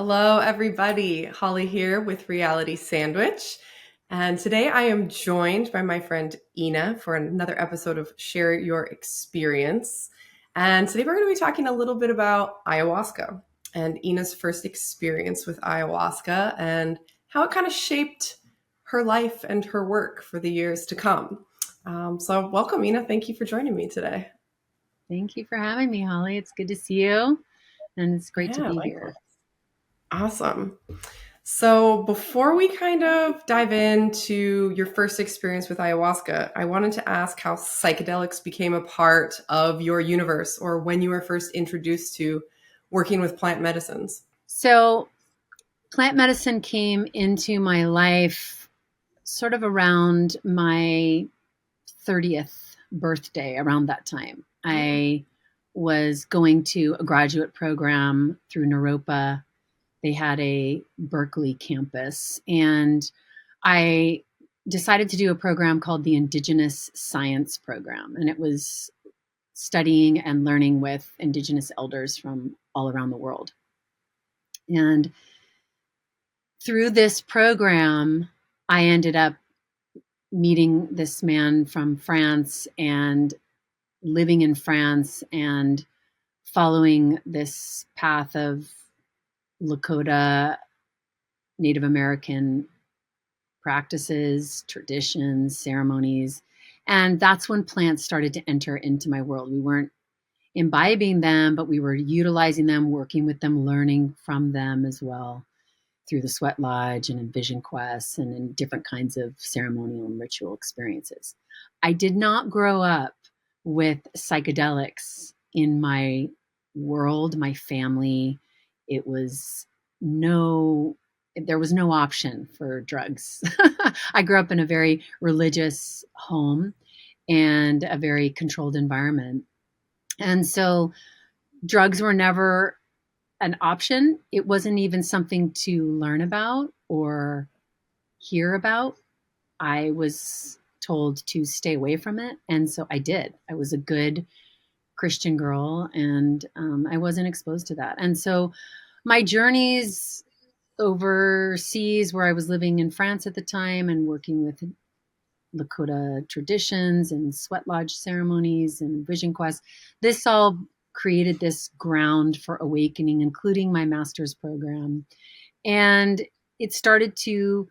Hello, everybody. Holly here with Reality Sandwich. And today I am joined by my friend Ena for another episode of Share Your Experience. And today we're going to be talking a little bit about ayahuasca and Ena's first experience with ayahuasca and how it kind of shaped her life and her work for the years to come. So, welcome, Ena. Thank you for joining me today. Thank you for having me, Holly. It's good to see you, and it's great to Yeah, be likewise. here. Awesome. So, before we kind of dive into your first experience with ayahuasca, I wanted to ask how psychedelics became a part of your universe or when you were first introduced to working with plant medicines. So, plant medicine came into my life sort of around my 30th birthday, around that time. I was going to a graduate program through Naropa. They had a Berkeley campus, and I decided to do a program called the Indigenous Science Program, and it was studying and learning with Indigenous elders from all around the world. And through this program, I ended up meeting this man from France and living in France and following this path of Lakota Native American practices, traditions, ceremonies. And that's when plants started to enter into my world. We weren't imbibing them, but we were utilizing them, working with them, learning from them as well through the Sweat Lodge and in Vision Quests and in different kinds of ceremonial and ritual experiences. I did not grow up with psychedelics in my world, my family. It was no, there was no option for drugs. I grew up in a very religious home and a very controlled environment. And so drugs were never an option. It wasn't even something to learn about or hear about. I was told to stay away from it. And so I did. I was a good Christian girl and I wasn't exposed to that. And so my journeys overseas, where I was living in France at the time and working with Lakota traditions and sweat lodge ceremonies and vision quests. This all created this ground for awakening, including my master's program. And it started to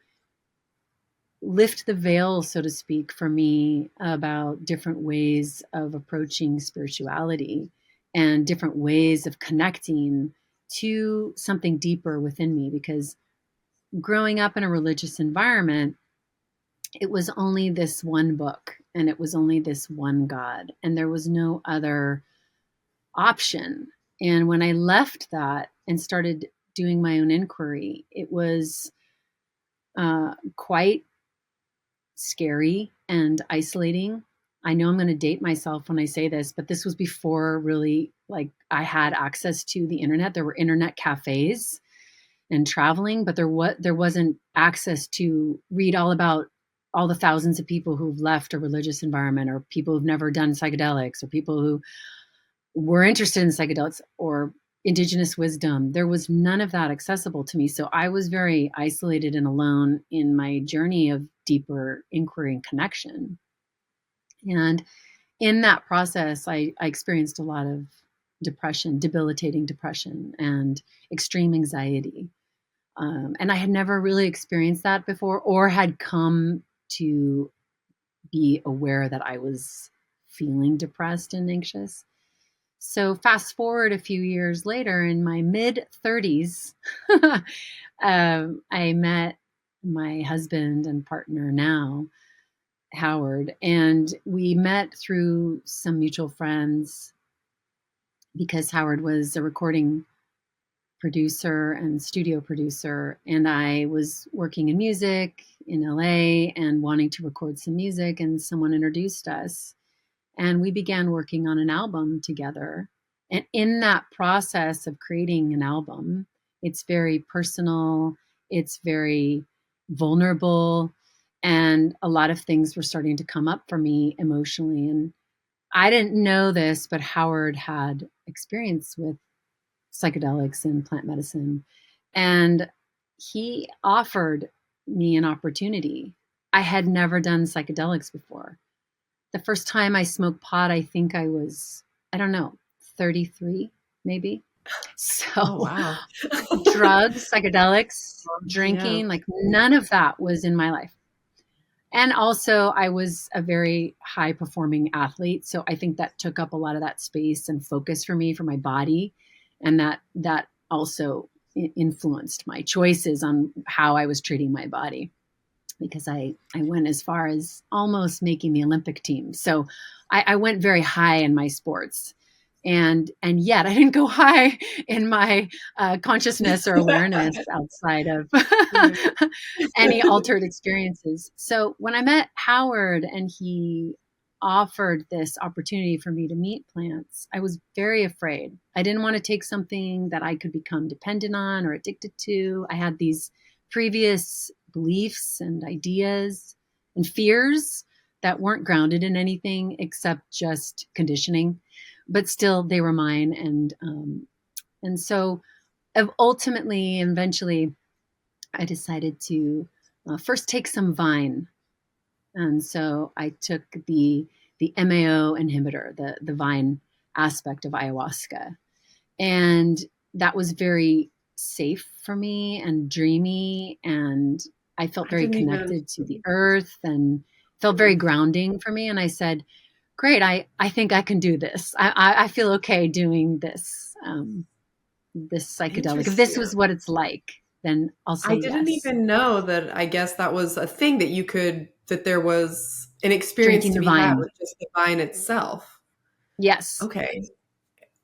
lift the veil, so to speak, for me about different ways of approaching spirituality and different ways of connecting to something deeper within me. Because growing up in a religious environment, it was only this one book and it was only this one God, and there was no other option. And when I left that and started doing my own inquiry, it was quite scary and isolating. I know I'm going to date myself when I say this, but this was before really like I had access to the internet. There were internet cafes and traveling, but there wasn't access to read all about all the thousands of people who've left a religious environment, or people who've never done psychedelics, or people who were interested in psychedelics or indigenous wisdom. There was none of that accessible to me. So I was very isolated and alone in my journey of deeper inquiry and connection. And in that process, I experienced a lot of depression, debilitating depression, and extreme anxiety. And I had never really experienced that before or had come to be aware that I was feeling depressed and anxious. So, fast forward a few years later, in my mid 30s, I met my husband and partner now, Howard, and we met through some mutual friends because Howard was a recording producer and studio producer, and I was working in music in LA and wanting to record some music, and someone introduced us and we began working on an album together. And in that process of creating an album, it's very personal, it's very vulnerable, and a lot of things were starting to come up for me emotionally. And I didn't know this, but Howard had experience with psychedelics and plant medicine. And he offered me an opportunity. I had never done psychedelics before. The first time I smoked pot, I think I was, I don't know, 33 maybe. Oh, So wow. drugs, psychedelics, Yeah. drinking, like none of that was in my life. And also, I was a very high performing athlete. So I think that took up a lot of that space and focus for me, for my body. And that also influenced my choices on how I was treating my body, because I went as far as almost making the Olympic team. So I went very high in my sports. And yet I didn't go high in my consciousness or awareness outside of Yeah. any altered experiences. So when I met Howard and he offered this opportunity for me to meet plants, I was very afraid. I didn't want to take something that I could become dependent on or addicted to. I had these previous beliefs and ideas and fears that weren't grounded in anything except just conditioning, but still they were mine. And so ultimately, eventually, I decided to first take some vine, and so I took the MAO inhibitor, the vine aspect of ayahuasca, and that was very safe for me and dreamy, and I felt I very didn't even. connected to the earth and felt very grounding for me. And I said, "Great, I think I can do this. I feel okay doing this." This psychedelic. If this Interesting. was what it's like, then I'll say I didn't yes. even know that. I guess that was a thing that that there was an experience Drinking to the be had vine. with just the vine itself. Yes. Okay.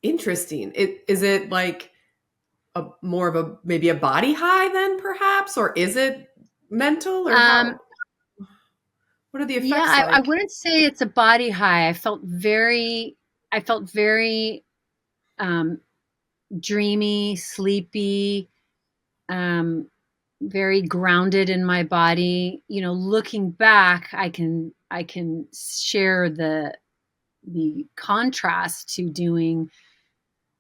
Interesting. Is it like a more of a maybe a body high then perhaps, or is it mental, or Um, what are the yeah, effects I like? wouldn't say it's a body high. I felt very um, dreamy, sleepy, um, very grounded in my body. You know, looking back, I can share the contrast to doing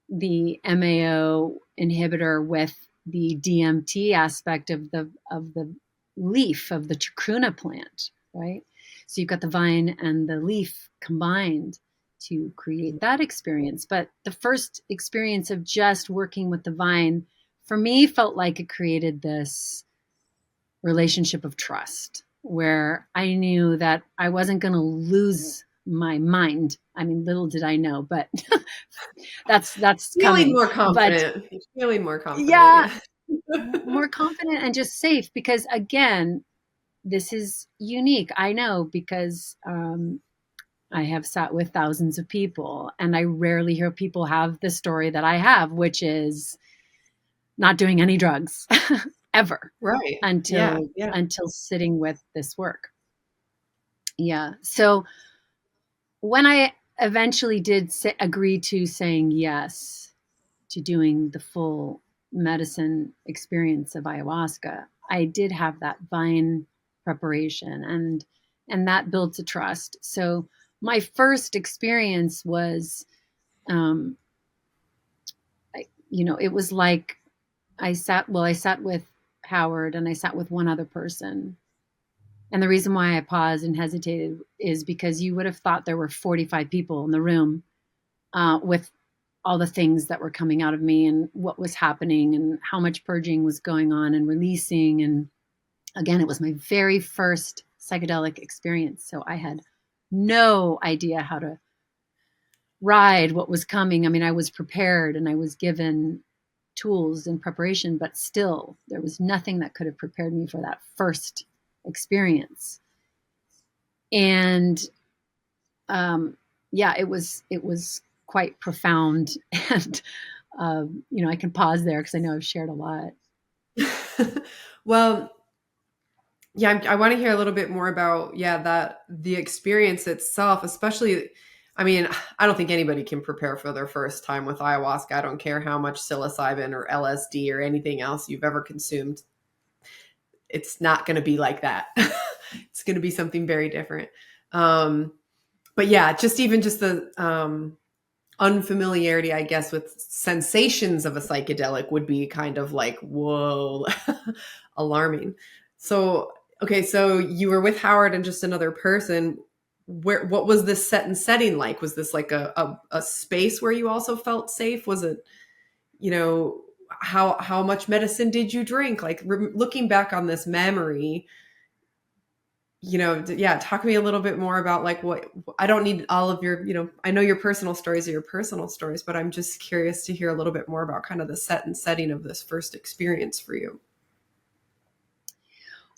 the MAO inhibitor with the DMT aspect of the leaf of the chacruna plant, right? So you've got the vine and the leaf combined to create that experience. But the first experience of just working with the vine for me felt like it created this relationship of trust where I knew that I wasn't going to lose my mind. I mean, little did I know, but that's Feeling coming. more But confident. Feeling more confident, yeah, yeah. more confident and just safe because again, this is unique. I know because I have sat with thousands of people and I rarely hear people have the story that I have, which is not doing any drugs ever Right. Yeah, until yeah. sitting with this work. Yeah. So when I eventually did agree to saying yes to doing the full medicine experience of ayahuasca, I did have that vine preparation and that built a trust. So my first experience was, um, it was like I sat with Howard and I sat with one other person. And the reason why I paused and hesitated is because you would have thought there were 45 people in the room with all the things that were coming out of me and what was happening and how much purging was going on and releasing. And again, it was my very first psychedelic experience. So I had no idea how to ride what was coming. I mean, I was prepared and I was given tools in preparation, but still, there was nothing that could have prepared me for that first experience. And yeah, it was quite profound. And I can pause there because I know I've shared a lot. Well, yeah, I want to hear a little bit more about, yeah, that the experience itself, especially, I mean, I don't think anybody can prepare for their first time with ayahuasca. I don't care how much psilocybin or LSD or anything else you've ever consumed. It's not going to be like that. It's going to be something very different. Um, but yeah, just even just unfamiliarity, I guess, with sensations of a psychedelic would be kind of like, whoa, alarming. So, okay, so you were with Howard and just another person. What was this set and setting like? Was this like a space where you also felt safe? Was it, you know, how much medicine did you drink? Like looking back on this memory, you know, yeah, talk to me a little bit more about like what, I don't need all of your, you know, I know your personal stories are your personal stories, but I'm just curious to hear a little bit more about kind of the set and setting of this first experience for you.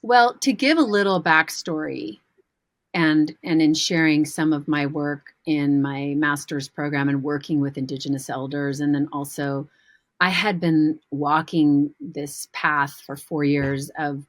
Well, to give a little backstory, and in sharing some of my work in my master's program and working with Indigenous elders, and then also I had been walking this path for 4 years of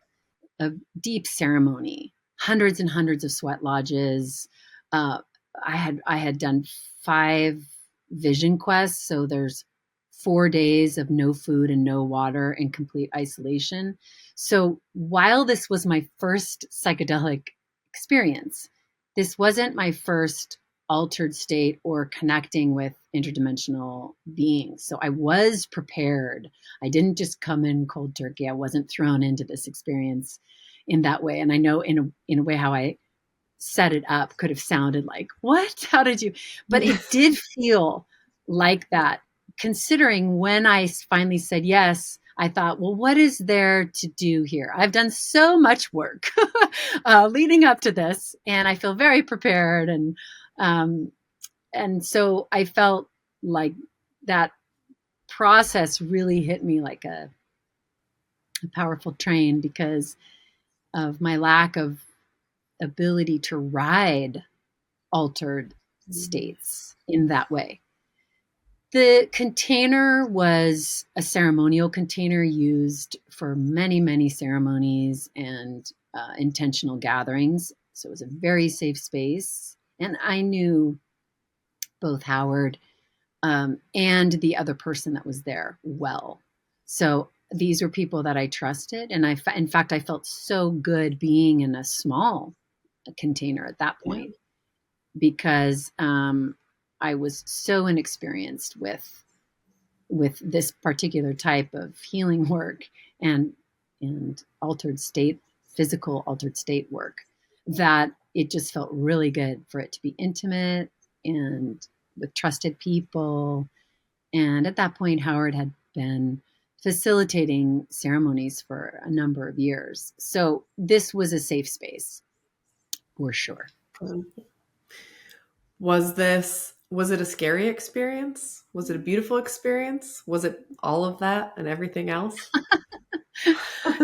deep ceremony, hundreds and hundreds of sweat lodges. Uh, I had done 5 vision quests, so there's 4 days of no food and no water and complete isolation. So while this was my first psychedelic experience, this wasn't my first altered state or connecting with interdimensional beings. So I was prepared. I didn't just come in cold turkey. I wasn't thrown into this experience in that way. And I know in a way how I set it up could have sounded like, what? How did you? But it did feel like that. Considering when I finally said yes, I thought, well, what is there to do here? I've done so much work leading up to this, and I feel very prepared. Um, and so I felt like that process really hit me like a powerful train because of my lack of ability to ride altered states in that way. The container was a ceremonial container used for many, many ceremonies and intentional gatherings. So it was a very safe space. And I knew both Howard and the other person that was there well. So these were people that I trusted. And in fact, I felt so good being in a small container at that Yeah. point because I was so inexperienced with this particular type of healing work and altered state, physical altered state work, that it just felt really good for it to be intimate and with trusted people. And at that point, Howard had been facilitating ceremonies for a number of years. So this was a safe space for sure. Was it a scary experience? Was it a beautiful experience? Was it all of that and everything else?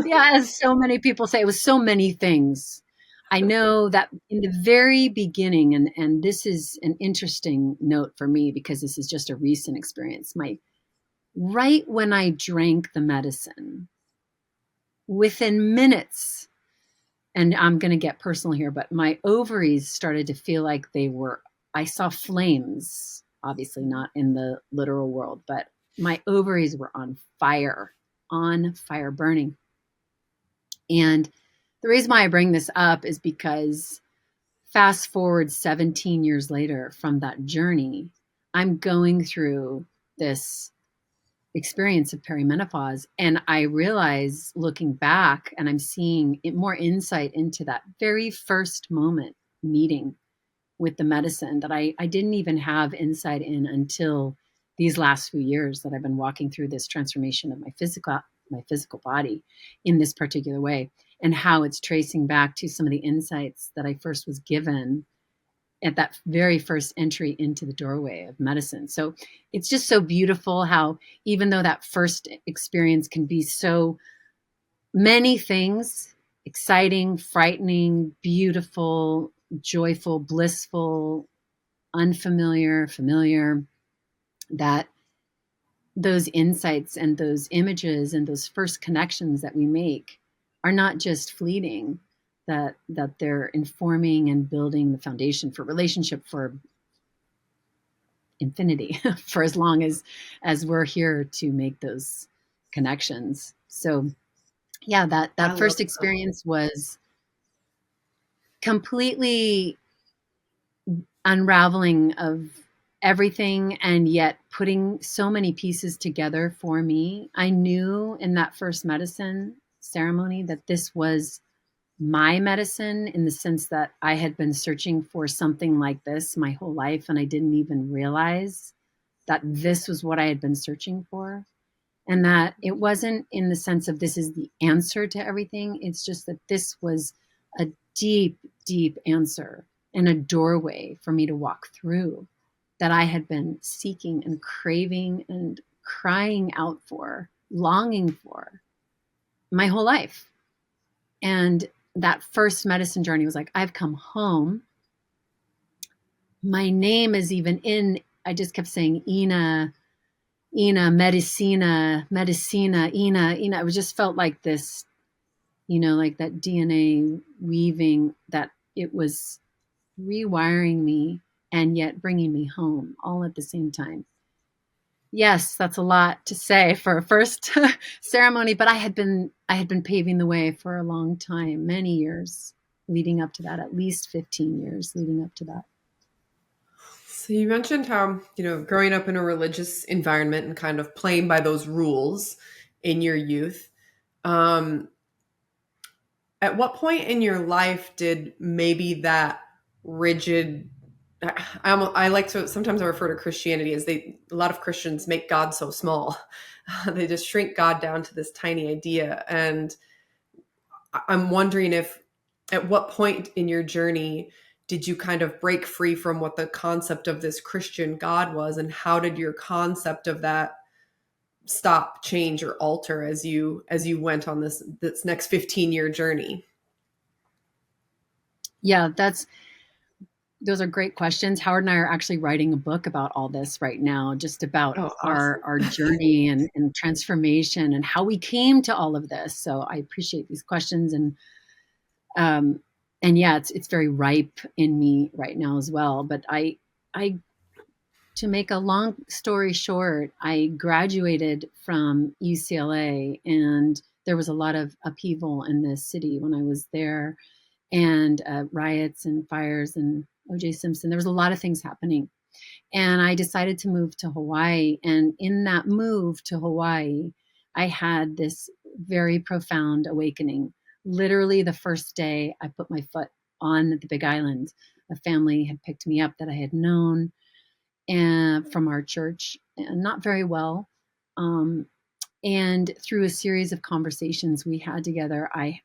Yeah, as so many people say, it was so many things. I know that in the very beginning, and this is an interesting note for me because this is just a recent experience. My right when I drank the medicine, within minutes, and I'm going to get personal here, but my ovaries started to feel like I saw flames, obviously not in the literal world, but my ovaries were on fire, burning. And the reason why I bring this up is because fast forward 17 years later from that journey, I'm going through this experience of perimenopause. And I realize looking back, and I'm seeing more insight into that very first moment meeting with the medicine that I didn't even have insight in until these last few years that I've been walking through this transformation of my physical body in this particular way, and how it's tracing back to some of the insights that I first was given at that very first entry into the doorway of medicine. So it's just so beautiful how, even though that first experience can be so many things, exciting, frightening, beautiful, joyful, blissful, unfamiliar, familiar, that those insights and those images and those first connections that we make are not just fleeting, that they're informing and building the foundation for relationship for infinity for as long as we're here to make those connections. So yeah, I that love first experience was completely unraveling of everything and yet putting so many pieces together for me. I knew in that first medicine ceremony that this was my medicine, in the sense that I had been searching for something like this my whole life, and I didn't even realize that this was what I had been searching for. And that it wasn't in the sense of this is the answer to everything. It's just that this was a deep, deep answer and a doorway for me to walk through, that I had been seeking and craving and crying out for, longing for my whole life. And that first medicine journey was like, I've come home. My name is even in, I just kept saying, Ena, Medicina, Medicina, Ena. It was just felt like this, like that DNA weaving, that it was rewiring me and yet bringing me home all at the same time. Yes, that's a lot to say for a first ceremony, but I had been paving the way for a long time, many years leading up to that, at least 15 years leading up to that. So you mentioned how, growing up in a religious environment and kind of playing by those rules in your youth. Um, at what point in your life did maybe that rigid, I like to, sometimes I refer to Christianity as a lot of Christians make God so small. They just shrink God down to this tiny idea. And I'm wondering if, at what point in your journey did you kind of break free from what the concept of this Christian God was, and how did your concept of that stop, change, or alter as you went on this next 15-year journey? Yeah, those are great questions. Howard and I are actually writing a book about all this right now, just about Oh, awesome. our journey and transformation and how we came to all of this. So I appreciate these questions, um, and yeah, it's very ripe in me right now as well. But I to make a long story short, I graduated from UCLA, and there was a lot of upheaval in the city when I was there, and riots and fires and OJ Simpson. There was a lot of things happening. And I decided to move to Hawaii. And in that move to Hawaii, I had this very profound awakening. Literally, the first day I put my foot on the Big Island, a family had picked me up that I had known and from our church, and not very well. Um, and through a series of conversations we had together, I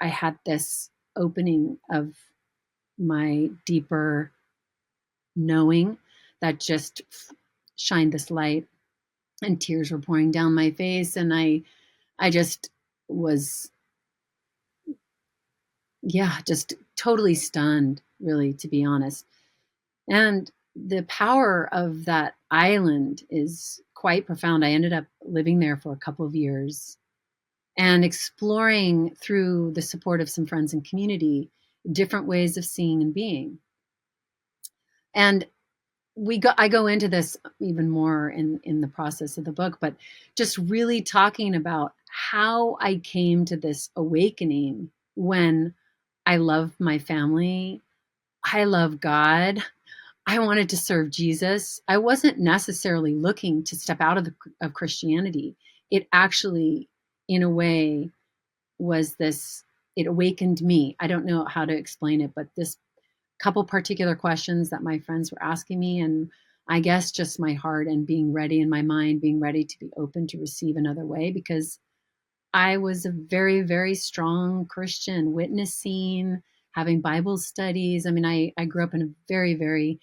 had this opening of my deeper knowing that just shined this light, and tears were pouring down my face, and I just was, yeah, just totally stunned, really, to be honest. And the power of that island is quite profound. I ended up living there for a couple of years and exploring, through the support of some friends and community, different ways of seeing and being. And I go into this even more in the process of the book, but just really talking about how I came to this awakening when I love my family, I love God, I wanted to serve Jesus. I wasn't necessarily looking to step out of Christianity. It actually, in a way, was this. It awakened me. I don't know how to explain it, but this couple particular questions that my friends were asking me, and I guess just my heart and being ready in my mind, being ready to be open to receive another way, because I was a very, very strong Christian, witnessing, having Bible studies. I mean, I grew up in a very, very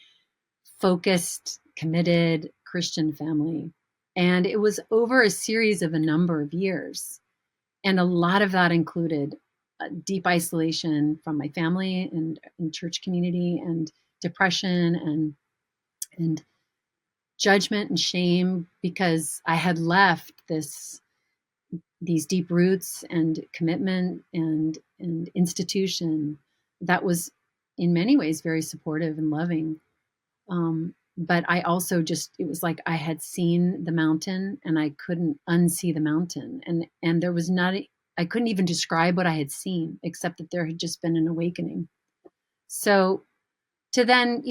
focused, committed Christian family. And it was over a series of a number of years. And a lot of that included deep isolation from my family and church community, and depression and judgment and shame, because I had left these deep roots and commitment and institution that was in many ways very supportive and loving. But I also just, it was like I had seen the mountain and I couldn't unsee the mountain. And there was not, I couldn't even describe what I had seen, except that there had just been an awakening. So to then,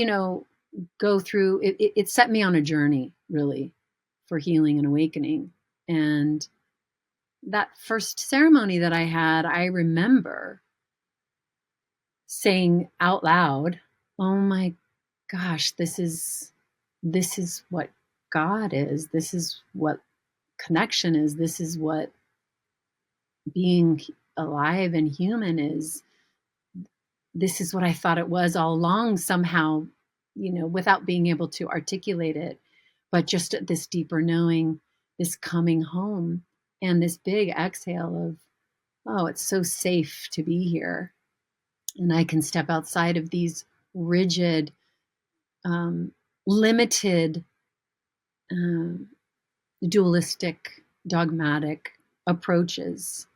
go through it set me on a journey, really, for healing and awakening. And that first ceremony that I had, I remember saying out loud, "Oh my gosh, this is what God is. This is what connection is. This is what being alive and human is. This is what I thought it was all along, somehow, without being able to articulate it, but just this deeper knowing, this coming home, and this big exhale of, oh, it's so safe to be here. And I can step outside of these rigid, limited, um, dualistic, dogmatic approaches.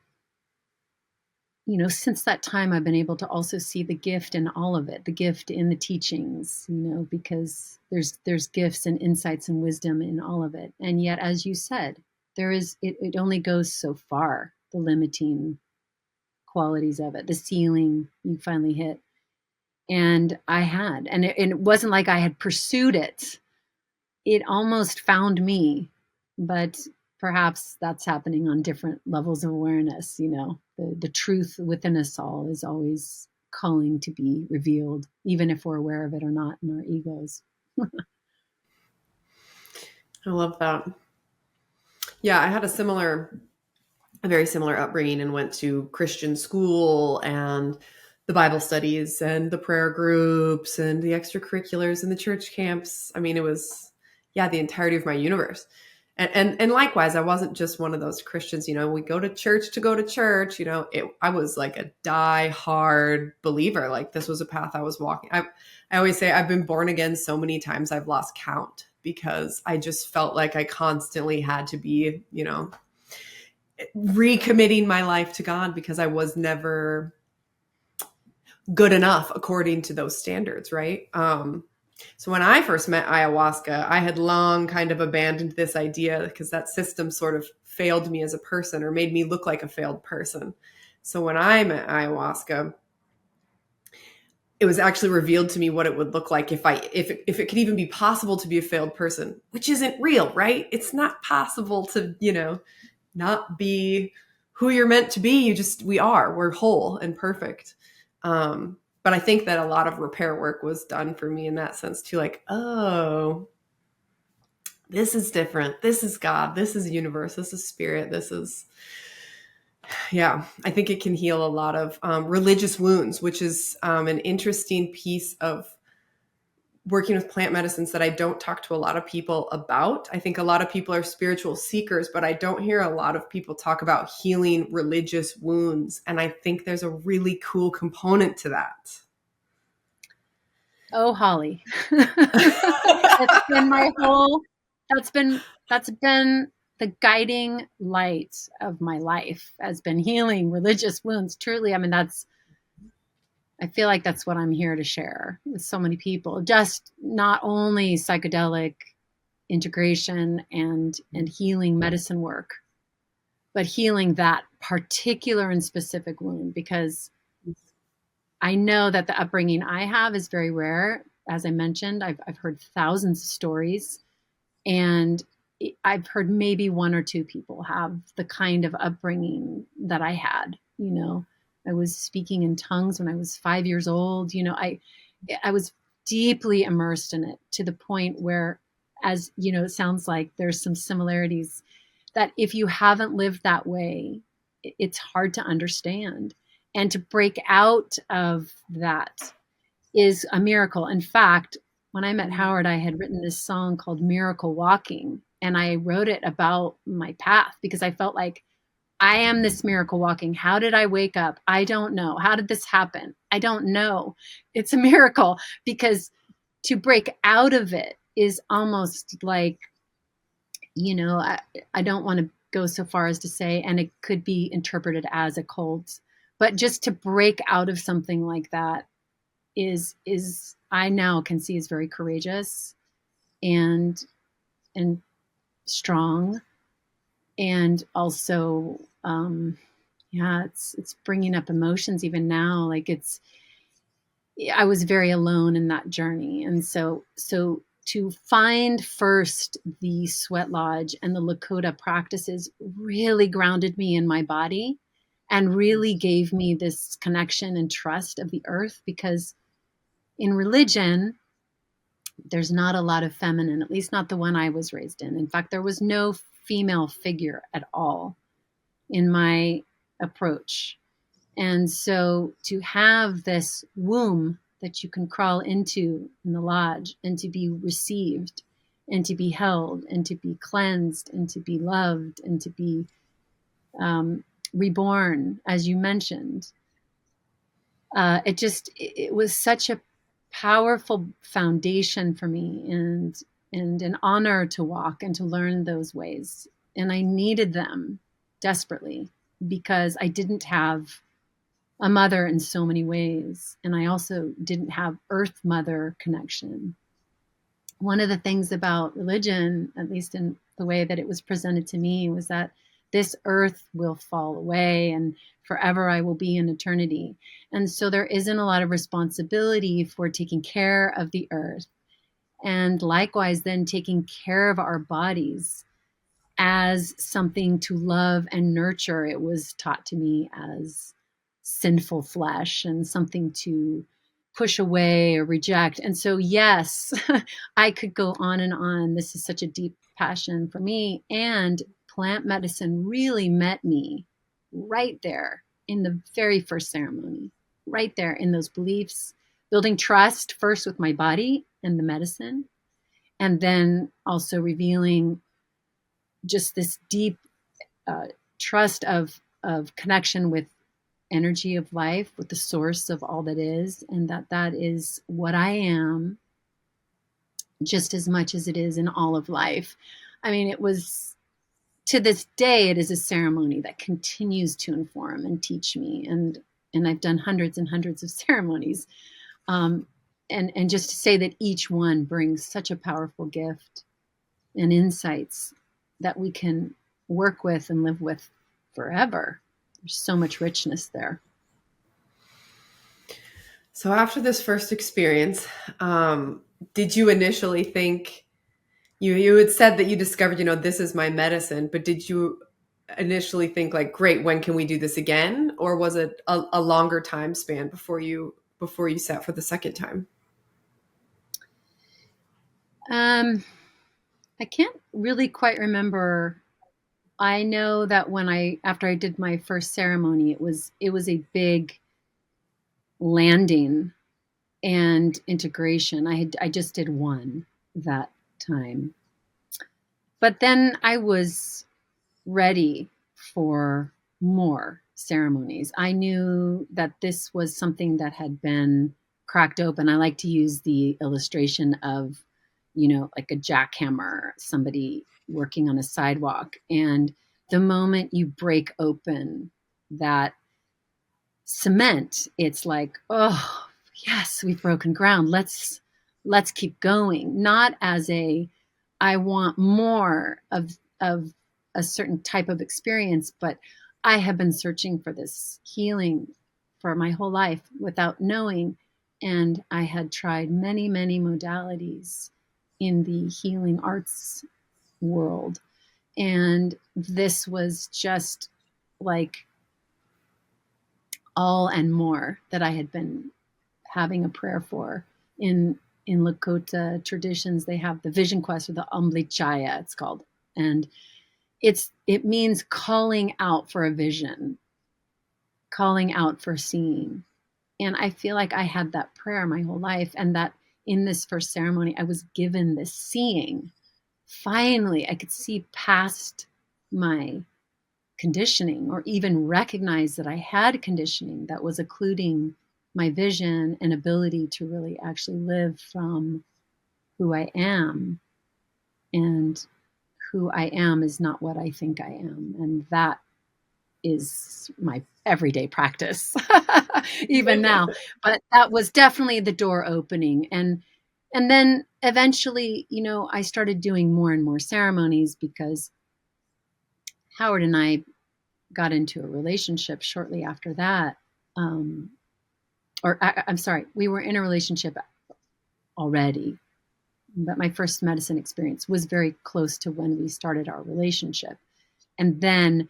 Since that time, I've been able to also see the gift in all of it, the gift in the teachings, because there's gifts and insights and wisdom in all of it. And yet, as you said, it only goes so far, the limiting qualities of it, the ceiling you finally hit. And it wasn't like I had pursued it. It almost found me, but perhaps that's happening on different levels of awareness. The truth within us all is always calling to be revealed, even if we're aware of it or not in our egos. I love that. Yeah, I had a very similar upbringing and went to Christian school and the Bible studies and the prayer groups and the extracurriculars and the church camps. I mean, it was, yeah, the entirety of my universe. And likewise, I wasn't just one of those Christians, we go to church to go to church, I was like a die-hard believer. Like this was a path I was walking. I always say I've been born again so many times I've lost count because I just felt like I constantly had to be, recommitting my life to God because I was never good enough according to those standards, right? So when I first met ayahuasca, I had long kind of abandoned this idea because that system sort of failed me as a person or made me look like a failed person. So when I met ayahuasca, it was actually revealed to me what it would look like if it could even be possible to be a failed person, which isn't real, right? It's not possible to, not be who you're meant to be. We're whole and perfect. But I think that a lot of repair work was done for me in that sense too. Like, oh, this is different. This is God. This is universe. This is spirit. Yeah, I think it can heal a lot of religious wounds, which is an interesting piece of working with plant medicines that I don't talk to a lot of people about. I think a lot of people are spiritual seekers, but I don't hear a lot of people talk about healing religious wounds. And I think there's a really cool component to that. Oh, Holly. That's been the guiding light of my life, has been healing religious wounds. Truly, I mean, I feel like that's what I'm here to share with so many people. Just not only psychedelic integration and healing medicine work, but healing that particular and specific wound, because I know that the upbringing I have is very rare. As I mentioned, I've heard thousands of stories, and I've heard maybe one or two people have the kind of upbringing that I had. I was speaking in tongues when I was 5 years old. I was deeply immersed in it to the point where, as it sounds like there's some similarities that if you haven't lived that way, it's hard to understand. And to break out of that is a miracle. In fact, when I met Howard, I had written this song called Miracle Walking, and I wrote it about my path because I felt like I am this miracle walking. How did I wake up? I don't know. How did this happen? I don't know. It's a miracle, because to break out of it is almost like, I don't want to go so far as to say, and it could be interpreted as a cult, but just to break out of something like that is I now can see is very courageous and strong, and also yeah, it's bringing up emotions even now. Like I was very alone in that journey. And so to find first the sweat lodge and the Lakota practices really grounded me in my body and really gave me this connection and trust of the earth, because in religion, there's not a lot of feminine, at least not the one I was raised in. In fact, there was no female figure at all in my approach. And so to have this womb that you can crawl into in the lodge and to be received and to be held and to be cleansed and to be loved and to be reborn, as you mentioned, it was such a powerful foundation for me, and an honor to walk and to learn those ways. And I needed them desperately because I didn't have a mother in so many ways. And I also didn't have earth mother connection. One of the things about religion, at least in the way that it was presented to me, was that this earth will fall away and forever I will be in eternity. And so there isn't a lot of responsibility for taking care of the earth. And likewise, then taking care of our bodies as something to love and nurture. It was taught to me as sinful flesh and something to push away or reject. And so, yes, I could go on and on. This is such a deep passion for me. And plant medicine really met me right there in the very first ceremony, right there in those beliefs, building trust first with my body and the medicine, and then also revealing just this deep trust of connection with energy of life, with the source of all that is, and that is what I am just as much as it is in all of life. I mean, it was, to this day, it is a ceremony that continues to inform and teach me. And I've done hundreds and hundreds of ceremonies. And just to say that each one brings such a powerful gift and insights that we can work with and live with forever. There's so much richness there. So after this first experience, did you initially think, you had said that you discovered, this is my medicine, but did you initially think like, great, when can we do this again? Or was it a longer time span before you sat for the second time? I can't really quite remember. I know that after I did my first ceremony, it was a big landing and integration. I just did one that time. But then I was ready for more ceremonies. I knew that this was something that had been cracked open. I like to use the illustration of, like a jackhammer, somebody working on a sidewalk. And the moment you break open that cement, it's like, oh, yes, we've broken ground. Let's keep going. Not as I want more of a certain type of experience, but I have been searching for this healing for my whole life without knowing. And I had tried many, many modalities in the healing arts world. And this was just like all and more that I had been having a prayer for. In Lakota traditions, they have the vision quest, or the Umblichaya, it's called. And it means calling out for a vision, calling out for seeing. And I feel like I had that prayer my whole life, and that in this first ceremony, I was given this seeing. Finally, I could see past my conditioning, or even recognize that I had conditioning that was occluding my vision and ability to really actually live from who I am. And who I am is not what I think I am. And that is my everyday practice, even now. But that was definitely the door opening. And then eventually, I started doing more and more ceremonies because Howard and I got into a relationship shortly after that. I'm sorry, we were in a relationship already, but my first medicine experience was very close to when we started our relationship. And then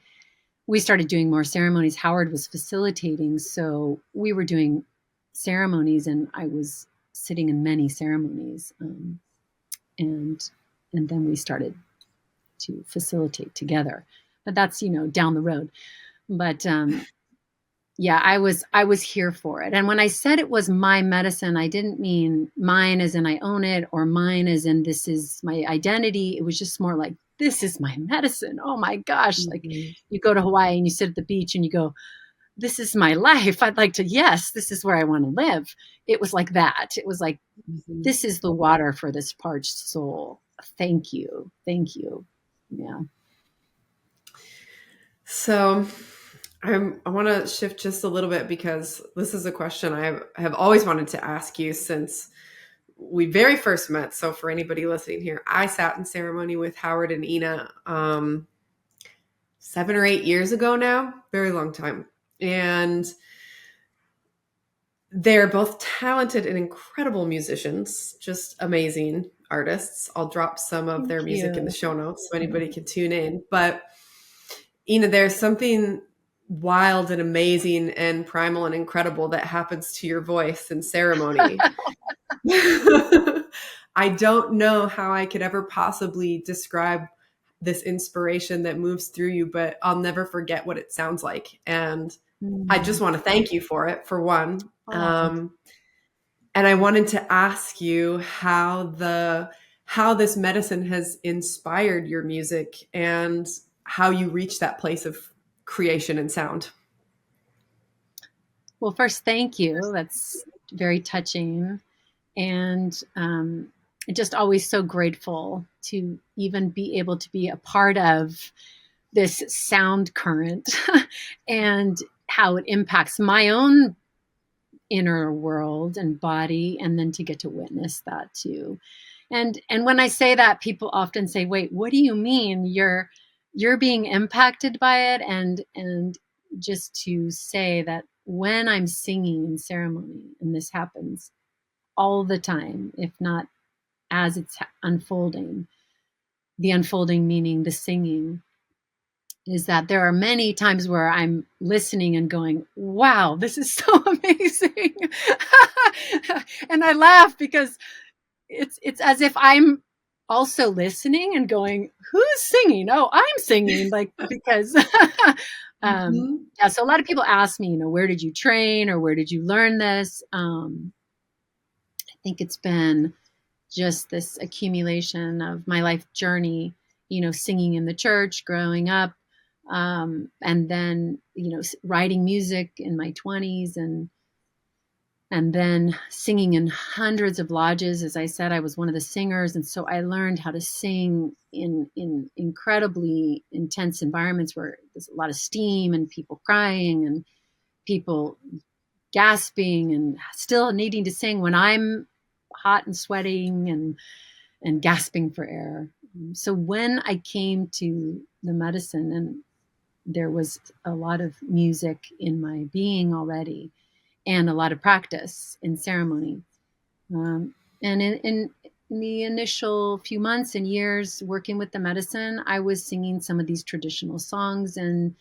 we started doing more ceremonies. Howard was facilitating, so we were doing ceremonies, and I was sitting in many ceremonies, and then we started to facilitate together. But that's down the road. But yeah, I was here for it. And when I said it was my medicine, I didn't mean mine as in I own it, or mine as in this is my identity. It was just more like, this is my medicine. Oh my gosh. Like, Mm-hmm. you go to Hawaii and you sit at the beach and you go, this is my life. I'd like to, yes, this is where I want to live. It was like that. It was like, Mm-hmm. this is the water for this parched soul. Thank you. Thank you. Yeah. So I want to shift just a little bit because this is a question I have always wanted to ask you since we very first met. So for anybody listening here, I sat in ceremony with Howard and Ena 7 or 8 years ago now, very long time. And they're both talented and incredible musicians, just amazing artists. I'll drop some of Thank their music in the you. show notes so anybody can tune in. But there's something wild and amazing and primal and incredible that happens to your voice in ceremony. I don't know how I could ever possibly describe this inspiration that moves through you, but I'll never forget what it sounds like. And I just Mm. want to thank you for it, for one. Oh, And I wanted to ask you how this medicine has inspired your music and how you reach that place of creation and sound. well, first, thank you. That's very touching. And just always so grateful to even be able to be a part of this sound current and how it impacts my own inner world and body, and then to get to witness that too. And when I say that, people often say, wait, what do you mean you're being impacted by it? And just to say that when I'm singing in ceremony, and this happens all the time, if not as it's unfolding, the unfolding meaning the singing, is that there are many times where I'm listening and going, wow, this is so amazing. And I laugh because it's as if I'm also listening and going, who's singing? Oh, I'm singing, like, because Mhm. yeah, so a lot of people ask me, where did you train or where did you learn this? I think it's been just this accumulation of my life journey, singing in the church, growing up, and then, writing music in my 20s, and then singing in hundreds of lodges. As I said, I was one of the singers. And so I learned how to sing in incredibly intense environments where there's a lot of steam and people crying and people gasping and still needing to sing when I'm hot and sweating and gasping for air. So when I came to the medicine, and there was a lot of music in my being already, and a lot of practice in ceremony. And in the initial few months and years working with the medicine, I was singing some of these traditional songs, and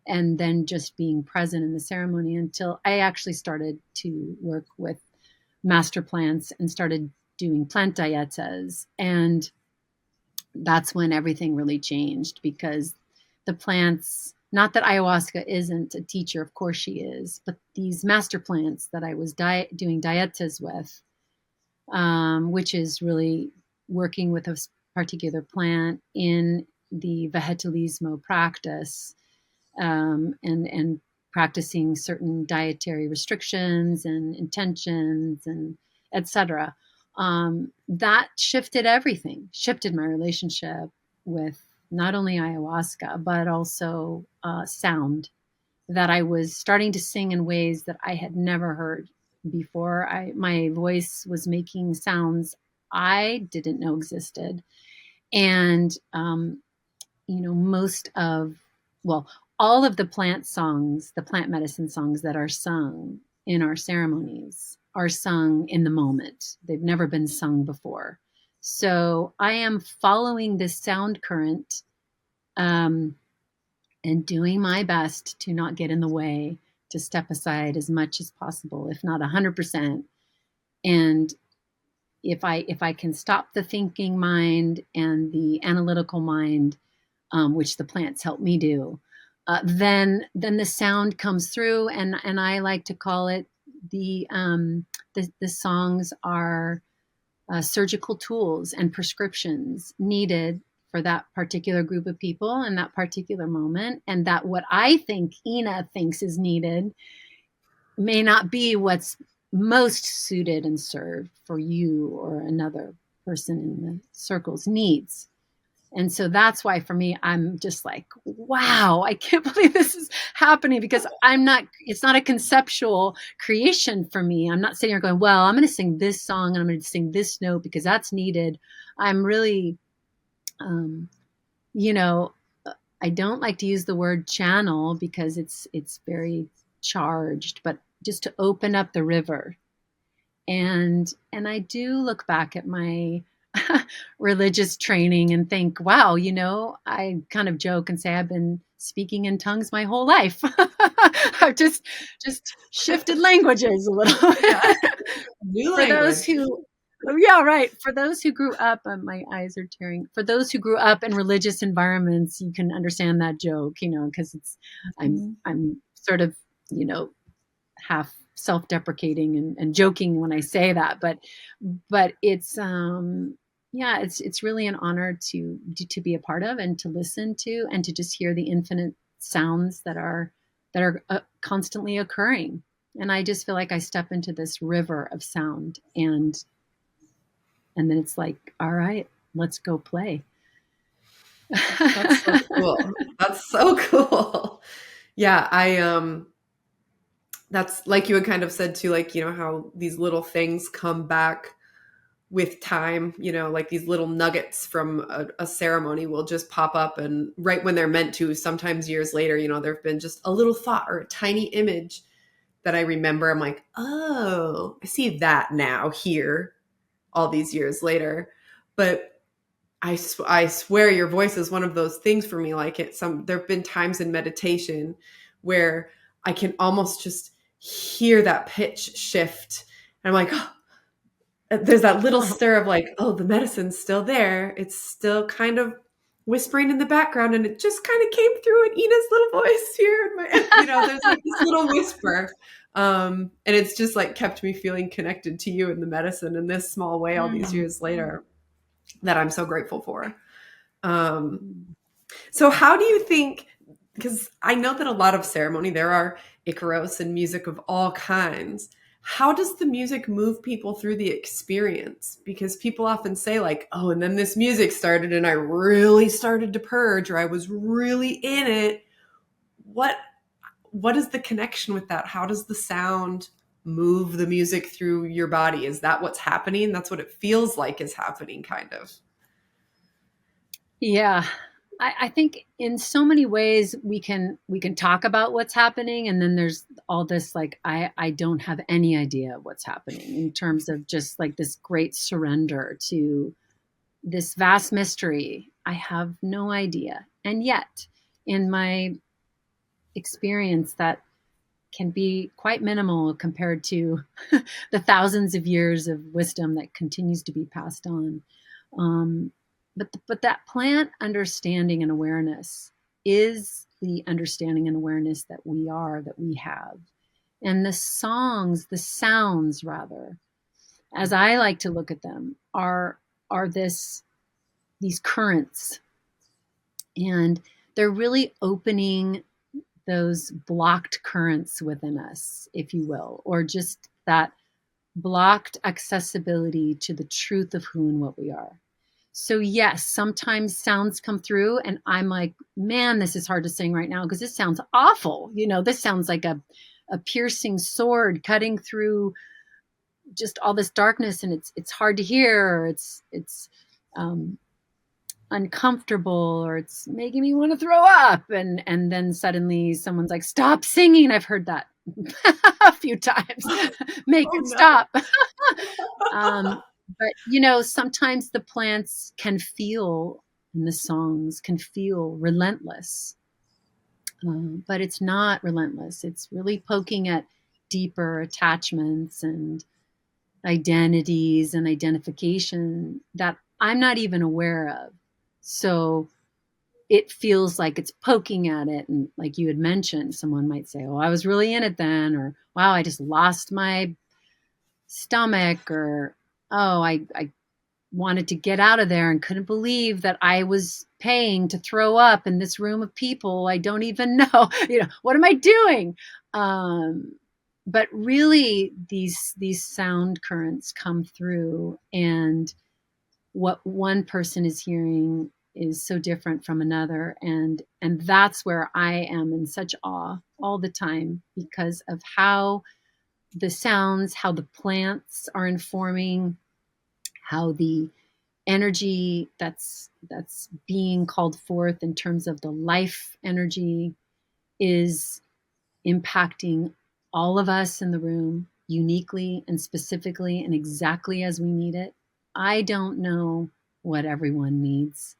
then just being present in the ceremony until I actually started to work with master plants and started doing plant dietas. And that's when everything really changed, because the plants, not that ayahuasca isn't a teacher, of course she is, but these master plants that I was doing dietas with, which is really working with a particular plant in the vegetalismo practice, and practicing certain dietary restrictions and intentions and etc. That shifted everything, shifted my relationship with not only ayahuasca, but also sound, that I was starting to sing in ways that I had never heard before. My voice was making sounds I didn't know existed. And most of, well, all of the plant songs, the plant medicine songs that are sung, in our ceremonies are sung in the moment. They've never been sung before. So I am following this sound current, and doing my best to not get in the way, to step aside as much as possible, if not 100%. And if I can stop the thinking mind and the analytical mind, which the plants help me do, then the sound comes through, and I like to call it the songs are surgical tools and prescriptions needed for that particular group of people in that particular moment, and that what I think Ena thinks is needed may not be what's most suited and served for you or another person in the circle's needs. And so that's why for me, I'm just like, wow, I can't believe this is happening, because it's not a conceptual creation for me. I'm not sitting here going, well, I'm going to sing this song and I'm going to sing this note because that's needed. I'm really, you know, I don't like to use the word channel because it's very charged, but just to open up the river. And I do look back at my religious training and think, wow, I kind of joke and say I've been speaking in tongues my whole life. I've just shifted languages a little. Yeah. New For language. those who Yeah, right. For those who grew up, my eyes are tearing. For those who grew up in religious environments, you can understand that joke, because I'm sort of, half self-deprecating and joking when I say that, but it's yeah, it's really an honor to be a part of and to listen to and to just hear the infinite sounds that are constantly occurring. And I just feel like I step into this river of sound, and then it's like, all right, let's go play. That's so cool. That's so cool. Yeah, that's like you had kind of said too, like, how these little things come back with time, like these little nuggets from a ceremony will just pop up, and right when they're meant to, sometimes years later, there've been just a little thought or a tiny image that I remember. I'm like, oh, I see that now here all these years later. But I swear your voice is one of those things for me. Like there've been times in meditation where I can almost just hear that pitch shift. And I'm like, oh, there's that little stir of like, oh, the medicine's still there. It's still kind of whispering in the background, and it just kind of came through in Ena's little voice here. There's like this little whisper. And it's just like kept me feeling connected to you and the medicine in this small way all these years later, that I'm so grateful for. So how do you think, because I know that a lot of ceremony, there are Icaros and music of all kinds. How does the music move people through the experience? Because people often say like, oh, and then this music started and I really started to purge, or I was really in it. What is the connection with that? How does the sound move the music through your body? Is that what's happening? That's what it feels like is happening, kind of. Yeah. I think in so many ways we can talk about what's happening, and then there's all this like I don't have any idea what's happening, in terms of just like this great surrender to this vast mystery. I have no idea. And yet, in my experience, that can be quite minimal compared to the thousands of years of wisdom that continues to be passed on. But that plant understanding and awareness is the understanding and awareness that we have. And the sounds rather, as I like to look at them, are these currents. And they're really opening those blocked currents within us, if you will, or just that blocked accessibility to the truth of who and what we are. So yes, sometimes sounds come through and I'm like, man, this is hard to sing right now because this sounds awful. This sounds like a piercing sword cutting through just all this darkness, and it's hard to hear, or it's uncomfortable, or it's making me want to throw up. And then suddenly someone's like, stop singing. I've heard that a few times, make Oh it no. stop. um, but sometimes the plants can feel, and the songs can feel relentless, but it's not relentless. It's really poking at deeper attachments and identities and identification that I'm not even aware of. So it feels like it's poking at it. And like you had mentioned, someone might say, oh, I was really in it then, or wow, I just lost my stomach, or oh, I wanted to get out of there and couldn't believe that I was paying to throw up in this room of people I don't even know. What am I doing? Um, but really, these sound currents come through, and what one person is hearing is so different from another, and that's where I am in such awe all the time, because of how the sounds, how the plants are informing, how the energy that's being called forth in terms of the life energy is impacting all of us in the room uniquely and specifically and exactly as we need it. I don't know what everyone needs.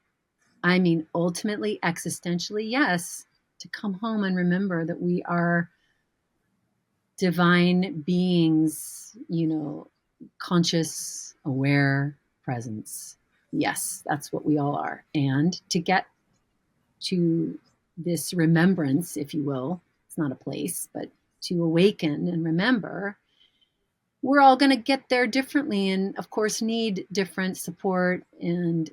I mean, ultimately, existentially, yes, to come home and remember that we are divine beings, conscious, aware presence. Yes, that's what we all are. And to get to this remembrance, if you will, it's not a place, but to awaken and remember, we're all going to get there differently, and of course need different support and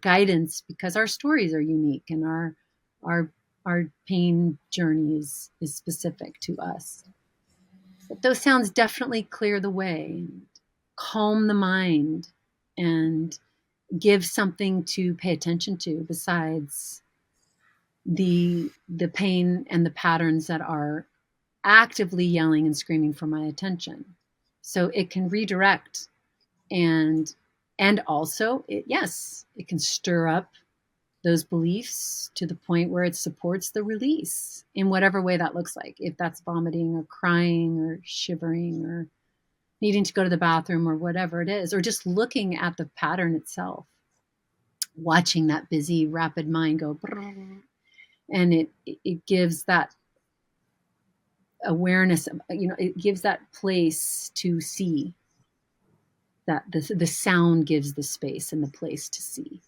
guidance, because our stories are unique, and our our pain journey is specific to us. But those sounds definitely clear the way, calm the mind, and give something to pay attention to besides the pain and the patterns that are actively yelling and screaming for my attention. So it can redirect, and also it can stir up those beliefs to the point where it supports the release in whatever way that looks like, if that's vomiting or crying or shivering or needing to go to the bathroom or whatever it is, or just looking at the pattern itself, watching that busy rapid mind go brrr, and it gives that awareness, it gives that place to see, that the sound gives the space and the place to see,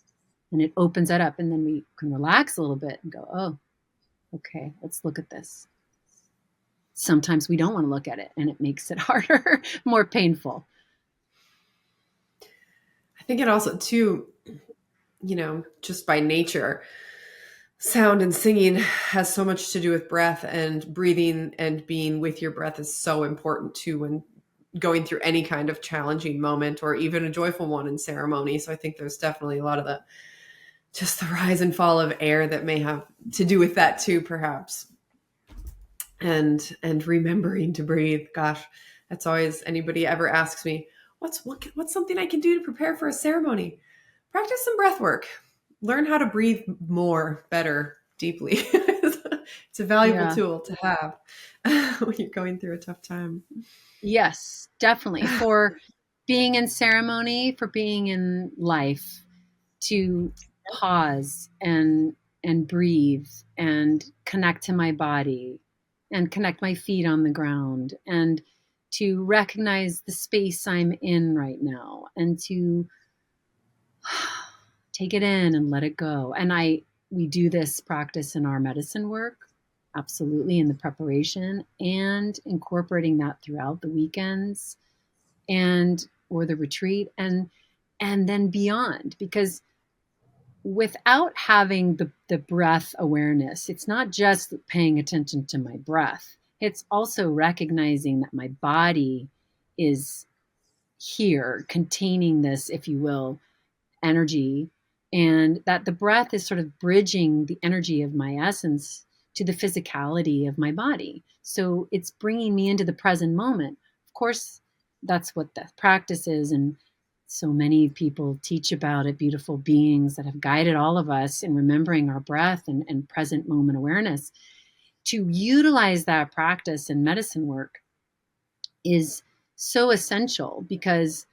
and it opens that up, and then we can relax a little bit and go, oh, okay, let's look at this. Sometimes we don't want to look at it, and it makes it harder, more painful. I think it also too, just by nature, sound and singing has so much to do with breath, and breathing and being with your breath is so important too when going through any kind of challenging moment or even a joyful one in ceremony. So I think there's definitely a lot of the rise and fall of air that may have to do with that too, perhaps. And remembering to breathe. Gosh, that's always, anybody ever asks me, what's something I can do to prepare for a ceremony? Practice some breath work. Learn how to breathe more, better, deeply. It's a valuable Yeah. tool to have when you're going through a tough time. Yes, definitely. For being in ceremony, for being in life, to pause and breathe and connect to my body and connect my feet on the ground, and to recognize the space I'm in right now, and to take it in and let it go. And we do this practice in our medicine work, absolutely, in the preparation, and incorporating that throughout the weekends and or the retreat, and then beyond, because without having the breath awareness, it's not just paying attention to my breath, it's also recognizing that my body is here containing this, if you will, energy, and that the breath is sort of bridging the energy of my essence to the physicality of my body. So it's bringing me into the present moment. Of course, that's what the practice is. And so many people teach about it, beautiful beings that have guided all of us in remembering our breath and present moment awareness. to utilize that practice in medicine work is so essential, because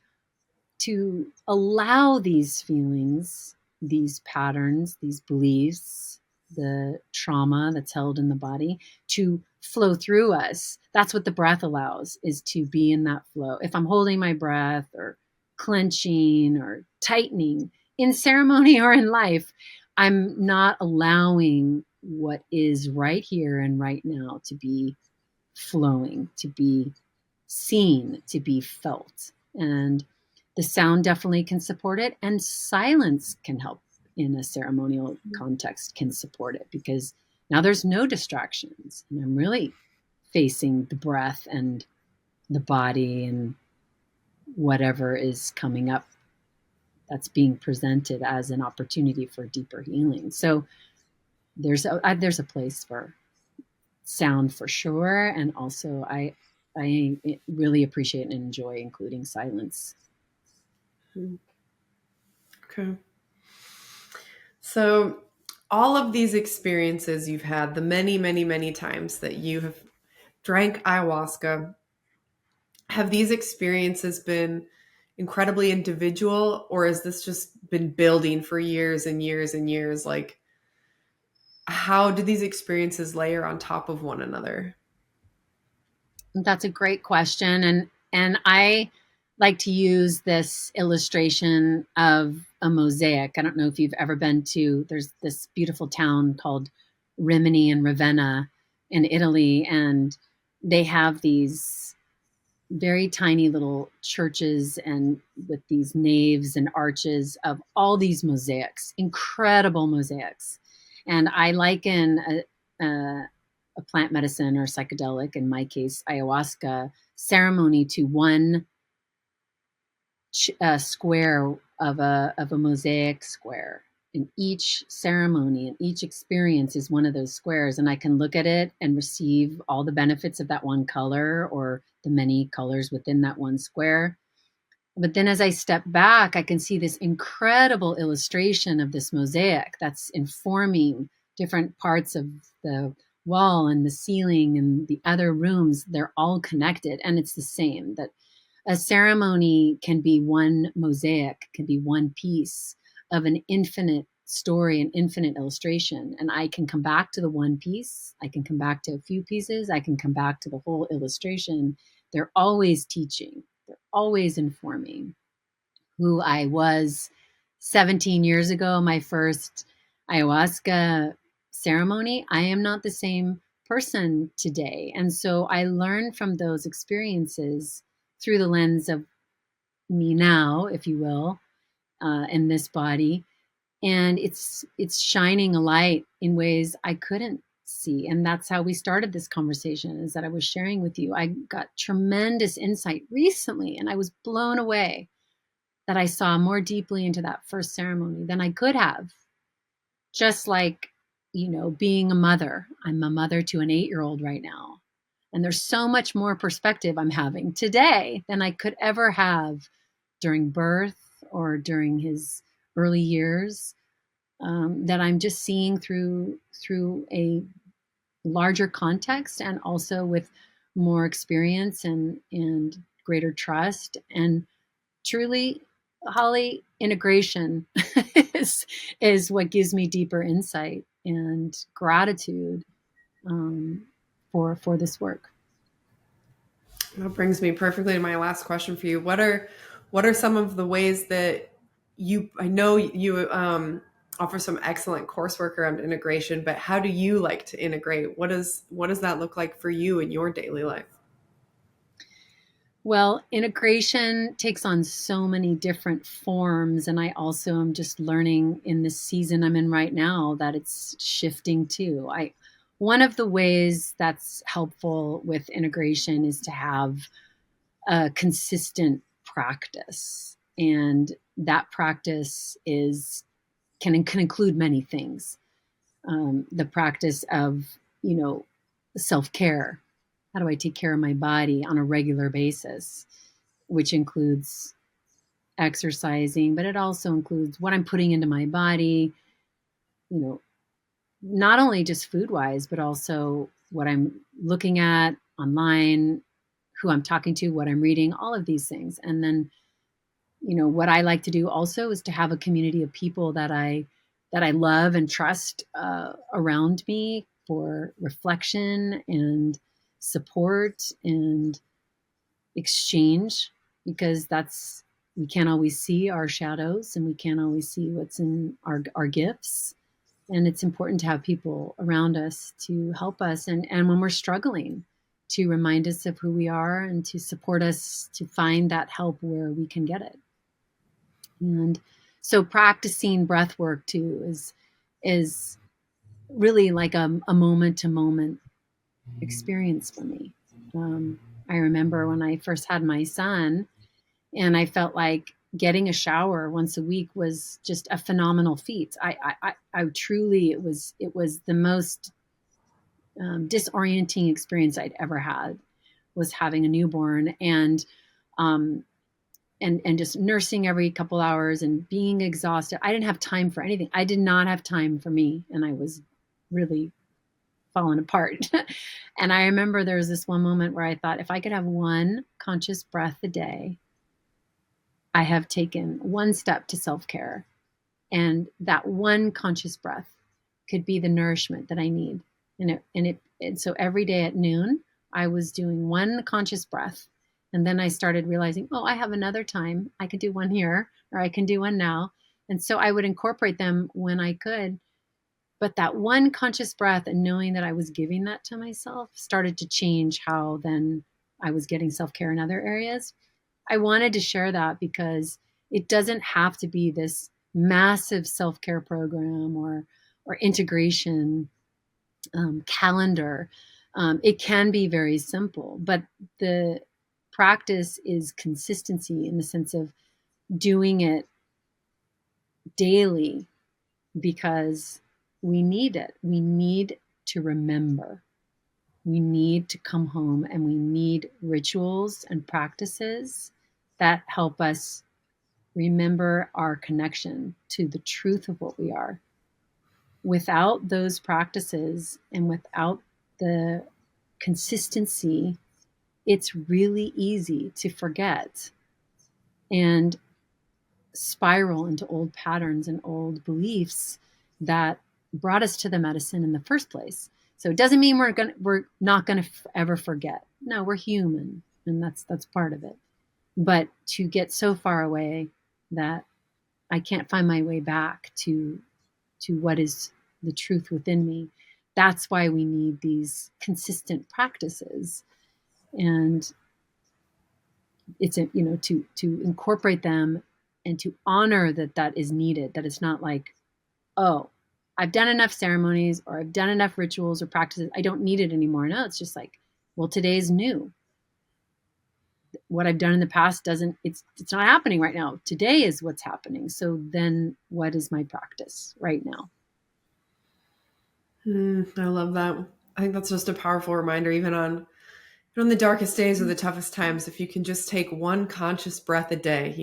to allow these feelings, these patterns, these beliefs, the trauma that's held in the body to flow through us. That's what the breath allows, is to be in that flow. If I'm holding my breath or clenching or tightening in ceremony or in life, I'm not allowing what is right here and right now to be flowing, to be seen, to be felt. And the sound definitely can support it, and silence can help in a ceremonial context, can support it, because now there's no distractions and I'm really facing the breath and the body and whatever is coming up that's being presented as an opportunity for deeper healing. So there's a place for sound for sure, and also I really appreciate and enjoy including silence. Okay. So, all of these experiences you've had, the many, many, many times that you have drank ayahuasca, have these experiences been incredibly individual, or has this just been building for years and years and years? Like, how do these experiences layer on top of one another? That's a great question, and I like to use this illustration of a mosaic. I don't know if you've ever been to. There's this beautiful town called Rimini and Ravenna in Italy, and they have these very tiny little churches and with these naves and arches of all these mosaics, incredible mosaics. And I liken a plant medicine or psychedelic, in my case, ayahuasca ceremony, to one square of a mosaic square. And each ceremony and each experience is one of those squares, and I can look at it and receive all the benefits of that one color or the many colors within that one square. But then as I step back, I can see this incredible illustration of this mosaic that's informing different parts of the wall and the ceiling and the other rooms. They're all connected, and it's the same, that a ceremony can be one mosaic, can be one piece of an infinite story, an infinite illustration. And I can come back to the one piece. I can come back to a few pieces. I can come back to the whole illustration. They're always teaching. They're always informing who I was 17 years ago, my first ayahuasca ceremony. I am not the same person today. And so I learned from those experiences through the lens of me now, if you will, in this body. And it's shining a light in ways I couldn't see. And that's how we started this conversation, is that I was sharing with you. I got tremendous insight recently, and I was blown away that I saw more deeply into that first ceremony than I could have. Just like, being a mother. I'm a mother to an 8-year-old right now. And there's so much more perspective I'm having today than I could ever have during birth or during his early years, that I'm just seeing through a larger context, and also with more experience and greater trust. And truly, Holly, integration is what gives me deeper insight and gratitude for this work. That brings me perfectly to my last question for you. What are some of the ways that I know you offer some excellent coursework around integration, but how do you like to integrate? What does that look like for you in your daily life? Well, integration takes on so many different forms. And I also am just learning in this season I'm in right now that it's shifting too. One of the ways that's helpful with integration is to have a consistent practice. And that practice can include many things. The practice of, self-care. How do I take care of my body on a regular basis, which includes exercising, but it also includes what I'm putting into my body, not only just food wise, but also what I'm looking at online, who I'm talking to, what I'm reading, all of these things. And then, what I like to do also is to have a community of people that I love and trust around me for reflection and support and exchange, because we can't always see our shadows and we can't always see what's in our gifts. And it's important to have people around us to help us. And when we're struggling, to remind us of who we are and to support us to find that help where we can get it. And so practicing breath work too is really like a moment to moment experience for me. I remember when I first had my son, and I felt like getting a shower once a week was just a phenomenal feat. I truly, it was the most disorienting experience I'd ever had, was having a newborn and just nursing every couple hours and being exhausted. I didn't have time for anything. I did not have time for me, and I was really falling apart. And I remember there was this one moment where I thought, if I could have one conscious breath a day, I have taken one step to self-care. And that one conscious breath could be the nourishment that I need. And so every day at noon, I was doing one conscious breath. And then I started realizing, I have another time. I could do one here, or I can do one now. And so I would incorporate them when I could. But that one conscious breath and knowing that I was giving that to myself started to change how then I was getting self-care in other areas. I wanted to share that because it doesn't have to be this massive self-care program or integration calendar. It can be very simple, but the practice is consistency in the sense of doing it daily, because we need it. We need to remember. We need to come home, and we need rituals and practices that help us remember our connection to the truth of what we are. Without those practices and without the consistency, it's really easy to forget and spiral into old patterns and old beliefs that brought us to the medicine in the first place. So it doesn't mean we're not gonna ever forget. No, we're human, and that's part of it. But to get so far away that I can't find my way back to what is the truth within me, that's why we need these consistent practices. And it's to incorporate them and to honor that is needed, that it's not like, I've done enough ceremonies or I've done enough rituals or practices, I don't need it anymore. No, it's just like, well, today's new. What I've done in the past it's not happening right now. Today is what's happening. So then what is my practice right now? I love that. I think that's just a powerful reminder, even on the darkest days or the toughest times, if you can just take one conscious breath a day,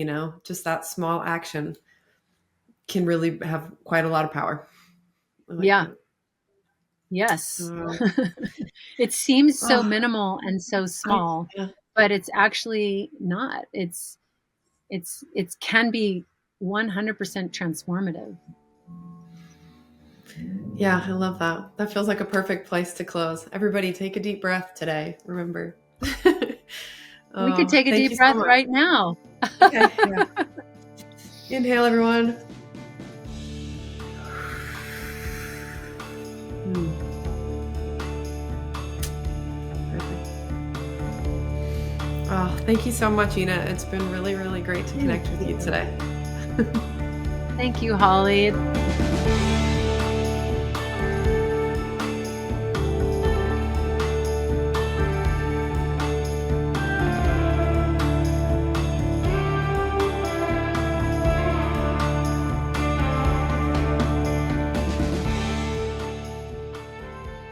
just that small action can really have quite a lot of power. Yeah. That. Yes. It seems so minimal and so small, but it's actually not. It can be 100% transformative. Yeah, I love that. That feels like a perfect place to close. Everybody take a deep breath today. Remember. We could take a deep breath right now. Okay, yeah. Inhale, everyone. Perfect. Oh, thank you so much, Ena. It's been really, really great to connect with you today. Thank you, Holly.